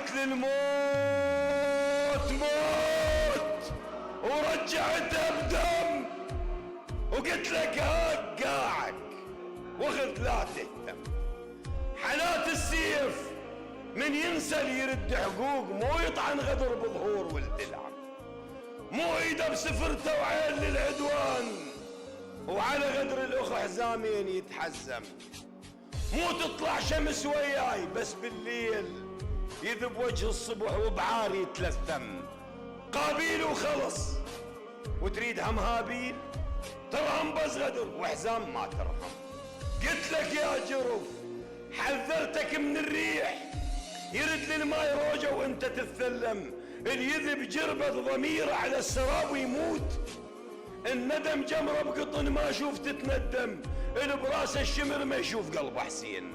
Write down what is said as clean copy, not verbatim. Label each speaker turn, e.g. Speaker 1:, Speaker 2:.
Speaker 1: قالت للموت موت ورجعتها بدم، وقلت لك هاك قاعك وخذ لا تهتم. حالات السيف من ينسى اللي يرد حقوق، مو يطعن غدر بظهور ولد العم، مو ايده بسفرته وعين للعدوان، وعلى غدر الاخ حزامين يتحزم. مو تطلع شمس وياي بس بالليل يذب وجه الصبح وبعاري يتلثم. قابيل وخلص وتريد هم هابيل، ترهم بس غدر وحزام ما ترهم. قلت لك يا جرف حذرتك من الريح، يرد للماي روجه وانت تتثلم. اللي يذب جربه ضميره على السراب ويموت، الندم جمره بقطن ما شوف تتندم، اللي براس الشمر ما يشوف قلب حسين.